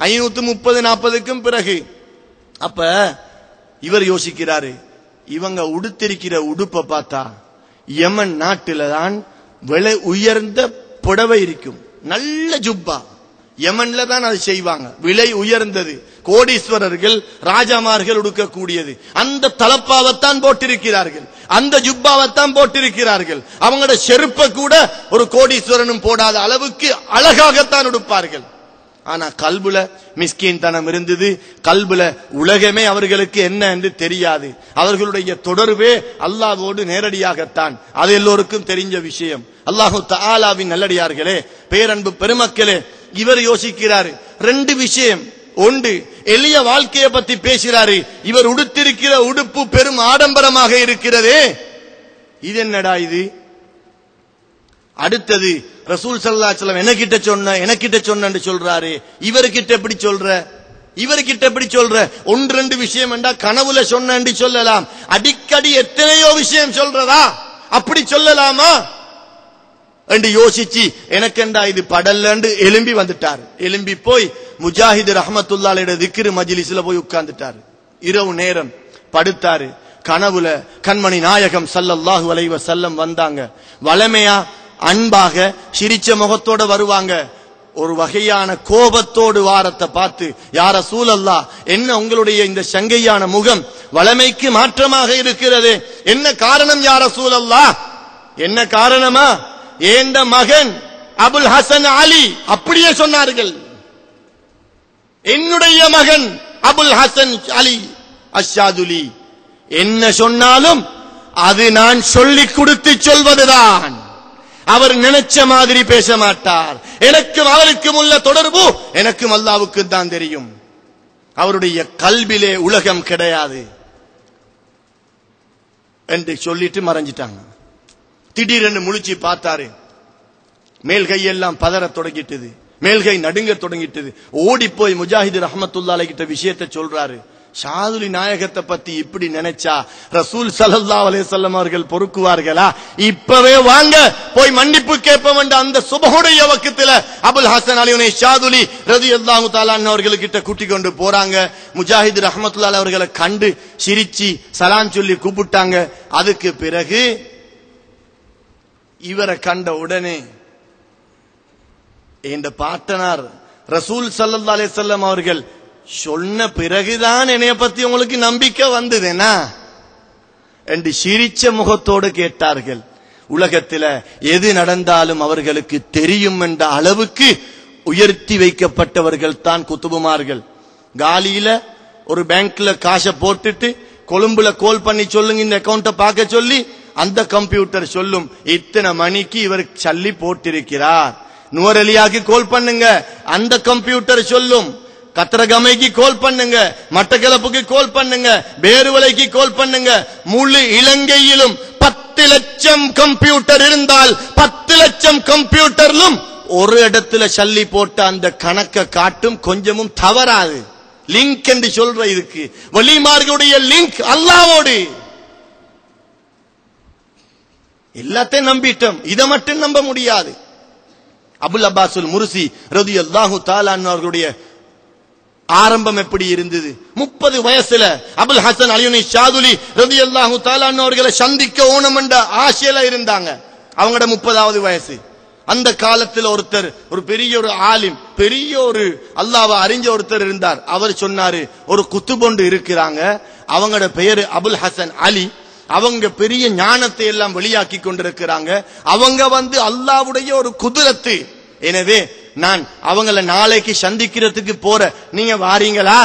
530-40க்கும் பிறகு. அப்ப இவர் யோசிக்கிறாரு, இவங்க உடுத்திருக்கிற உடுப்பை பார்த்தா யமன் நாட்டில தான் விலை உயர்ந்த புடவை இருக்கும், நல்ல ஜுப்பா. யமன்ல தான் அது செய்வாங்க, விலை உயர்ந்தது, கோடீஸ்வரர்கள் ராஜாமார்கள் உடுக்கக்கூடியது. அந்த தலப்பாவைத்தான் போட்டிருக்கிறார்கள், அந்த ஜுப்பாவைத்தான் போட்டிருக்கிறார்கள். அவங்களோட செருப்பை கூட ஒரு கோடீஸ்வரனும் போடாத அளவுக்கு அழகாகத்தான் உடுப்பார்கள். ஆனா கல்புல மிஸ்கின் தனம் இருந்தது, கல்புல உலகமே அவர்களுக்கு என்ன என்று தெரியாது. அவர்களுடைய தொடர்பே அல்லாஹ்வோடு நேரடியாகத்தான், அது எல்லோருக்கும் தெரிஞ்ச விஷயம். அல்லாஹு தஆலாவின் நல்லடியார்களே, பேரன்பு பெருமக்களே, இவர் யோசிக்கிறாரு 2 விஷயம். ஒன்று, எளிய வாழ்க்கையை பத்தி பேசுகிறாரு. இவர் உடுத்திருக்கிற உடுப்பு பெரும் ஆடம்பரமாக இருக்கிறதே, இது என்னடா இது? அடுத்தது, ரசூல் ஸல்லல்லாஹு அலைஹி வஸல்லம் எனக்கிட்ட சொன்னு சொல்றாரு, இவர்கிட்ட எப்படி சொல்ற, இவர்கிட்ட எப்படி சொல்ற? 1-2 விஷயம் என்றா கனவுல சொன்னு சொல்லலாம், அடிக்கடி எத்தனையோ விஷயம் சொல்றதா, அப்படி சொல்லலாமா என்று யோசிச்சு எனக்கெண்டா இது படல்லன்னு எலும்பி வந்துட்டார். எலும்பி போய் முஜாஹித் ரஹ்மத்துல்லாஹி அலைஹி திக்ர் மஜ்லிஸ்ல போய் உட்கார்ந்துட்டாரு. இரவு நேரம் படுத்தாரு. கனவுல கண்மணி நாயகம் ஸல்லல்லாஹு அலைஹி வஸல்லம் வந்தாங்க. வளமையா அன்பாக சிரிச்ச முகத்தோட வருவாங்க. ஒரு வகையான கோபத்தோடு வாரத்தை பார்த்து, யா ரசூலல்லாஹ், என்ன உங்களுடைய இந்த சங்கையான முகம் வளமைக்கு மாற்றமாக இருக்கிறது, என்ன காரணம் யா ரசூலல்லாஹ்? என்ன காரணமா? ஏந்த மகன் அபுல் ஹசன் அலி அப்படியே சொன்னார்கள். என்னுடைய மகன் அபுல் ஹசன் அலி அஷ்ஷாதுலி என்ன சொன்னாலும் அது நான் சொல்லிக் கொடுத்து சொல்வதுதான். அவர் நினைச்ச மாதிரி பேச மாட்டார். எனக்கும் அவருக்கும் உள்ள தொடர்பு எனக்கும் அல்லாஹ்வுக்கு தான் தெரியும். அவருடைய கல்விலே உலகம் கிடையாது என்று சொல்லிட்டு மறைஞ்சிட்டாங்க. திடீரென்று முழிச்சு பார்த்தாரு, மேல் கையெல்லாம் பதற தொடங்கிட்டது, மேல்கை நடுங்க தொடங்கிட்டது. ஓடி போய் முஜாஹித் ரஹ்மத்துல்லாஹி அலைஹி கிட்ட விஷயத்தை சொல்றாரு. ஷாதுலி நாயகத்தை பத்தி இப்படி நினைச்சா ரசூல் ஸல்லல்லாஹு அலைஹி வஸல்லம் அவர்கள் பொறுக்குவார்களா? இப்பவே வாங்க போய் மன்னிப்பு கேட்போம் என்ற அந்த சுபஹுடைய வக்தில அபுல் ஹசன் அலி ஷாதுலி ரலியல்லாஹு தஆலா அவர்களிட்ட கூட்டிக் கொண்டு போறாங்க. முஜாஹித் ரஹ்மத்துல்லாஹி அவர்களை கண்டு சிரிச்சி சலாம் சொல்லி கூப்பிட்டாங்க. அதுக்கு பிறகு இவரை கண்ட உடனே இந்த பாட்டனார் ரசூல் ஸல்லல்லாஹு அலைஹி வஸல்லம் அவர்கள் சொன்ன பிறகுதான் என்னைய பத்தி உங்களுக்கு நம்பிக்கை வந்ததுனா என்று சிரிச்ச முகத்தோடு கேட்டார்கள். உலகத்தில் எது நடந்தாலும் அவர்களுக்கு தெரியும் என்ற அளவுக்கு உயர்த்தி வைக்கப்பட்டவர்கள் தான் குத்துபுமார்கள். காலியில ஒரு பேங்க்ல காசை போட்டுட்டு கொழும்புல கோல் பண்ணி சொல்லுங்க இந்த அக்கவுண்ட பார்க்க சொல்லி, அந்த கம்ப்யூட்டர் சொல்லும் இத்தனை மணிக்கு இவர் சல்லி போட்டிருக்கிறார். நுவரெலியாக்கு கோல் பண்ணுங்க, அந்த கம்ப்யூட்டர் சொல்லும். கத்திரகமைக்கு கோல் பண்ணுங்க, மட்டக்களப்புக்கு கோல் பண்ணுங்க, பேருவலைக்கு கோல் பண்ணுங்க. முழு இலங்கையிலும் 10 லட்சம் கம்ப்யூட்டர் இருந்தால் 10 லட்சம் கம்ப்யூட்டர்லும் ஒரு இடத்துல சல்லி போட்ட அந்த கணக்க காட்டும், கொஞ்சமும் தவறாது. லிங்க் என்று சொல்ற இதுக்கு வலிமார்களுடைய லிங்க் அல்லாஹ்வோடு. எல்லாத்தையும் நம்பிட்டோம், இதை மட்டும் நம்ப முடியாது. அபுல் அப்பாசுல் முர்சி ரலியல்லாஹு தஆலா அவர்களுடைய ஆரம்பம் எப்படி இருந்தது? 30 வயசுல அபுல் ஹசன் அலி ஷாதுலி ரலியல்லாஹு தஆலா அவர்களை சந்திக்க ஓணும் என்ற ஆசையில இருந்தாங்க. அவங்களோட 30வது வயசு. அந்த காலத்தில் ஒருத்தர், ஒரு பெரிய ஒரு ஆலிம், பெரிய ஒரு அல்லாஹ்வை அறிஞ்ச ஒருத்தர் இருந்தார். அவர் சொன்னாரு, ஒரு குத்துபொண்டு இருக்கிறாங்க, அவங்களோட பெயரு அபுல் ஹசன் அலி, அவங்க பெரிய ஞானத்தை எல்லாம் வெளியாக்கி கொண்டிருக்கிறாங்க. அவங்க அல்லாஹ்வுடைய ஒரு குதிரத்து. எனவே நான் அவங்கள நாளைக்கு சந்திக்கிறதுக்கு போற, நீங்க வாரீங்களா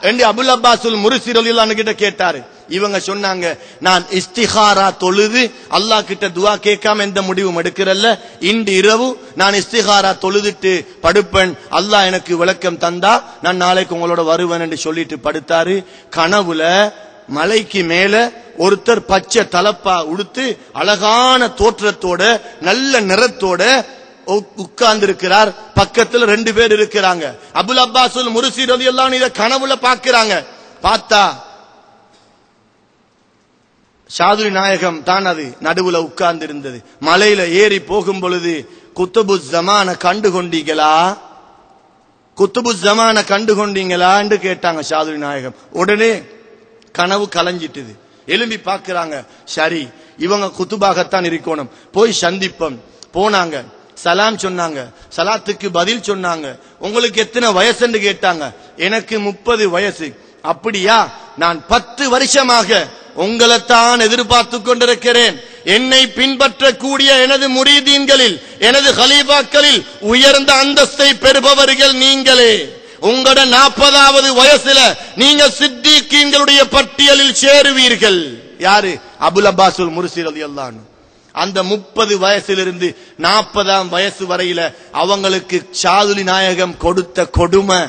என்று அபுல் அப்பாசுல் முர்சி ரலியல்லாஹு அன்ஹு கிட்ட கேட்டாரு. இவங்க சொன்னாங்க, நான் இஸ்திகாரா தொழுது அல்லாஹ் கிட்ட துஆ கேட்காம எந்த முடிவும் எடுக்கிறல்ல, இன்று இரவு நான் இஸ்திகாரா தொழுதுட்டு படுப்பேன், அல்லாஹ் எனக்கு விளக்கம் தந்தா நான் நாளைக்கு உங்களோட வருவேன் என்று சொல்லிட்டு படுத்தாரு. கனவுல மலைக்கு மேல ஒருத்தர் பச்சை தலப்பா உடுத்து அழகான தோற்றத்தோட நல்ல நிறத்தோட உட்கார்ந்து இருக்கிறார். பக்கத்துல 2 பேர் இருக்கிறாங்க. அபுல் அப்பாசுல் முர்சி ரலியல்லாஹு அன்ஹு இத கனவுல பாக்குறாங்க. பார்த்தா ஷாதுலி நாயகம் தான் அது நடுவுல உட்கார்ந்து இருந்தது. மலையில ஏறி போகும் பொழுது குத்துபு ஜமான கண்டு கொண்டீங்களா குத்துபு ஜமான கண்டு கொண்டீங்களான்னு கேட்டாங்க ஷாதுலி நாயகம். உடனே கனவு கலைஞ்சிட்டுது. எழும்பி பாக்குறாங்க, சரி இவங்க குத்துபாகத்தான் இருக்கணும், போய் சந்திப்போம். போனாங்க, சலாம் சொன்னாங்க, சலாத்துக்கு பதில் சொன்னாங்க. உங்களுக்கு எத்தனை வயசுன்னு கேட்டாங்க. எனக்கு 30 வயசு. அப்படியா, நான் 10 வருஷமாக உங்களைத்தான் எதிர்பார்த்து கொண்டிருக்கிறேன். என்னை பின்பற்றக்கூடிய எனது முரீதீன்களில், எனது கலீஃபாக்களில் உயர்ந்த அந்தஸ்தை பெறுபவர்கள் நீங்களே. உங்களோட 40வது வயசுல நீங்க சித்திகீன்களுடைய பட்டியலில் சேருவீர்கள். யாரு? அபுல் அப்பாசுல் முர்சி ரலியல்லாஹு அன்ஹு. அந்த 30 வயசிலிருந்து 40ஆம் வயசு வரையில அவங்களுக்கு ஷாதுலி நாயகம் கொடுத்த கொடுமை,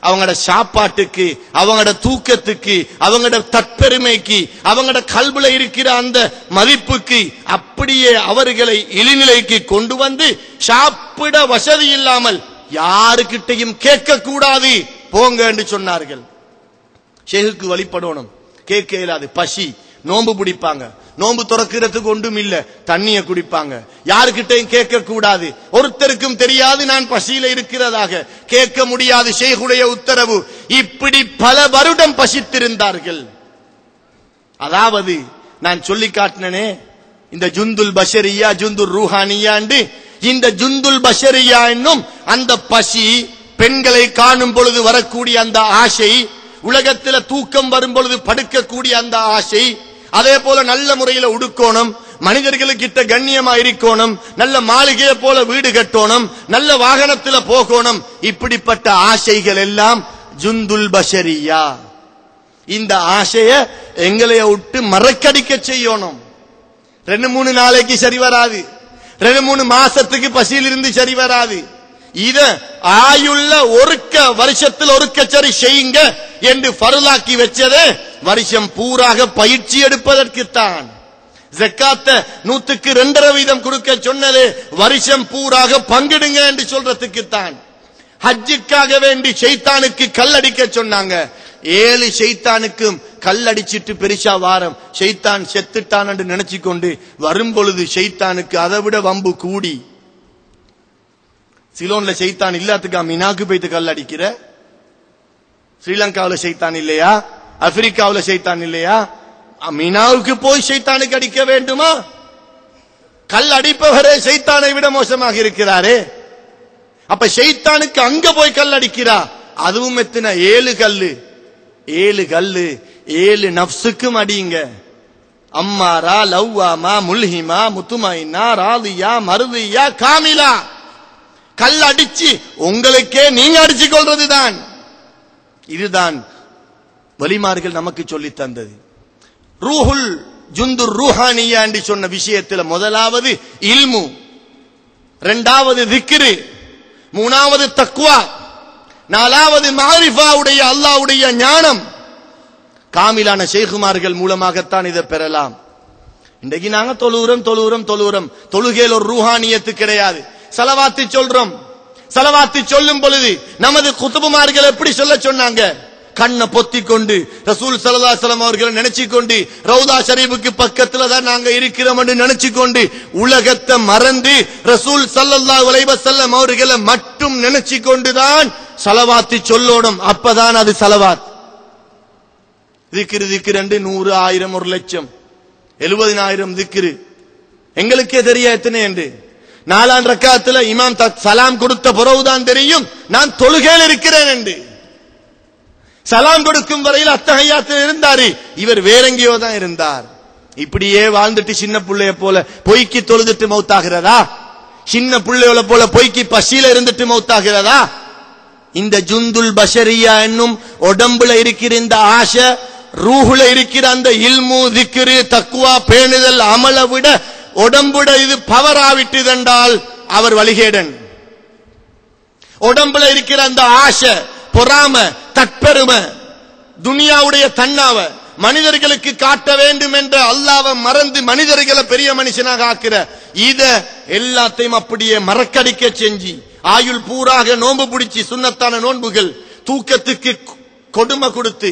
அவங்களோட சாப்பாட்டுக்கு, அவங்களோட தூக்கத்துக்கு, அவங்களோட தற்பெருமைக்கு, அவங்களோட கல்வில இருக்கிற அந்த மதிப்புக்கு அப்படியே அவர்களை இழிநிலைக்கு கொண்டு வந்து சாப்பிட வசதி இல்லாமல் யாருக்கிட்டையும் கேட்க கூடாது, போங்க என்று சொன்னார்கள். ஷேகுக்கு வழிபடணும், கேட்க இயலாது. பசி, நோன்பு பிடிப்பாங்க, நோன்பு துறக்கிறதுக்கு ஒன்றும் இல்ல, தண்ணிய குடிப்பாங்க. யாருக்கிட்டையும் கேட்க கூடாது, ஒருத்தருக்கும் தெரியாது நான் பசியில இருக்கிறதாக, கேட்க முடியாது, ஷேகுடைய உத்தரவு. இப்படி பல வருடம் பசித்திருந்தார்கள். அதாவது நான் சொல்லி காட்டினே இந்த ஜுந்துல் பஷரியா ஜுந்துல் ரூஹானியாண்டு, இந்த ஜுந்துல் பஷரியா என்னும் அந்த பசி, பெண்களை காணும் பொழுது வரக்கூடிய அந்த ஆசை, உலகத்தில் தூக்கம் வரும் பொழுது படுக்கக்கூடிய அந்த ஆசை, அதே போல நல்ல முறையில உடுக்கணும், மனிதர்களுக்கிட்ட கண்ணியமா இருக்கணும், நல்ல மாளிகையை போல வீடு கட்டணும், நல்ல வாகனத்துல போகணும், இப்படிப்பட்ட ஆசைகள் எல்லாம் ஜுந்துல் பஷரியா. இந்த ஆசைய எங்களைய விட்டு மறக்கடிக்க செய்யணும். 2-3 நாளைக்கு சரி வராது, 2-3 மாசத்துக்கு பசியில் இருந்து சரி வராது. இத ஆயுள்ள ஒருக்க வருஷத்தில் ஒருக்க சரி செய்யுங்க என்று ஃபர்லாக்கி வச்சதே வருஷம் பூராக பயிற்சி எடுப்பதற்குத்தான். ஜக்காத்த 100க்கு 2.5% கொடுக்க சொன்னது வருஷம் பூராக பங்கிடுங்க என்று சொல்றதுக்குத்தான். ஹஜ்ஜுக்காக வேண்டி ஷைத்தானுக்கு கல்லடிக்க சொன்னாங்க. 7 ஷைத்தானுக்கும் கல்லடிச்சிட்டு பெரிசா வாரம், ஷைத்தான் செத்துட்டான் என்று நினைச்சு கொண்டு வரும் பொழுது ஷைத்தானுக்கு அதை விட வம்பு கூடி. சிலோன்ல ஷைத்தான் இல்லாத்துக்கா மினாக்கு போய்த்து கல்லடிக்கிற? ஸ்ரீலங்காவில் ஷைத்தான் இல்லையா? ஆப்பிரிக்காவில் ஷைத்தான் இல்லையா? மினாவுக்கு போய் ஷைத்தானுக்கு அடிக்க வேண்டுமா? கல் அடிப்பவரே ஷைத்தானை விட மோசமாக இருக்கிறாரே. அப்ப ஷைத்தானுக்கு அங்க போய் கல் அடிக்கிறா, அதுவும் எத்தனை? 7 கல்லு. 7 கல்லு 7 நப்சுக்கும் அடியுங்க. அம்மாரா, லவ்வாமா, முல்ஹிமா, முத்துமைனா, ராதியா, மருதியா, காமிலா. கல் அடிச்சு உங்களுக்கே நீங்க அடிச்சு கொள்றதுதான். இதுதான் வலிமார்கள் நமக்கு சொல்லி தந்தது. ரூஹுல் ஜுந்துர் ரூஹானியா என்று சொன்ன விஷயத்தில் முதலாவது இல்மு, 2வது திக்ரு, 3வது தக்வா, 4வது மாரிஃபாவுடைய அல்லாஹ்வுடைய ஞானம். காமிலான ஷேகுமார்கள் மூலமாகத்தான் இதை பெறலாம். இன்றைக்கு நாங்க தொழுகிறோம். தொழுகையில் ஒரு ரூஹானியத்து கிடையாது. சலவாத்து சொல்றோம். சலவாத்து சொல்லும் பொழுது நமது குத்துபுமார்கள் எப்படி சொல்ல சொன்னாங்க? கண்ணை பொத்தி கொண்டு ரசூல் ஸல்லல்லாஹு அலைஹி வஸல்லம் அவர்களை நினைச்சு கொண்டு, ரவுதா ஷரீஃபுக்கு பக்கத்துல தான் நாங்க இருக்கிறோம் என்று நினைச்சு கொண்டு, உலகத்தை மறந்து ரசூல் ஸல்லல்லாஹு அலைஹி வஸல்லம் அவர்களை மட்டும் நினைச்சு கொண்டுதான் சலவாத்து சொல்லணும். அப்பதான் அது சலவாத். திக்ரு 100, 1000, 1,00,000, 70,000 திக்ரு. எங்களுக்கே தெரிய எத்தனை என்று. 4 ரக்காத்துல இமாம் சலாம் கொடுத்த பிறகுதான் தெரியும் நான் தொழுகையில் இருக்கிறேன் என்று. சலாம் கொடுக்கும் வரையில் அத்தஹியாத்தில் இருந்தாரு, இவர் வேறெங்கேயோ தான் இருந்தார். இப்படியே வாழ்ந்துட்டு சின்ன பிள்ளைய போல பொய்க்கு தொழுதுட்டு மௌத்தாகிறதா? சின்ன பிள்ளையோட போல பொய்க்கு பசியில இருந்துட்டு மௌத்தாகிறதா? இந்த ஜுந்துல் பஷரியா என்னும் உடம்புல இருக்கிற இந்த ஆசை, ரூஹுல இருக்கிற அந்த இல்மு, திக்ரு, தக்வா, பேணுதல், அமலை விட உடம்புட இது பவர் ஆவிட்டுதென்றால் அவர் வழிகேடன். உடம்புல இருக்கிற அந்த ஆசை, பொறாம, தற்பெருமை, துனியாவுடைய தன்னாவ, மனிதர்களுக்கு காட்ட வேண்டும் என்ற அல்லாஹ்வை மறந்து மனிதர்களை பெரிய மனுஷனாக ஆக்கிற இத எல்லாத்தையும் அப்படியே மறக்கடிக்க செஞ்சு, ஆயுள் பூராக நோன்பு பிடிச்சி, சுன்னத்தான நோன்புகள், தூக்கத்துக்கு கொடுமை கொடுத்து,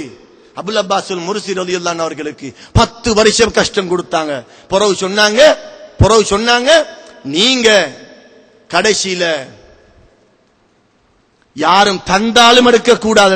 அபுல் அப்பாசுல் முர்சி ரலியல்லாஹு அன்ஹு அவர்களுக்கு 10 வருஷம் கஷ்டம் கொடுத்தாங்க. பிறகு சொன்னாங்க நீங்க கடைசியில யாரும் தந்தாலும் எடுக்க கூடாது.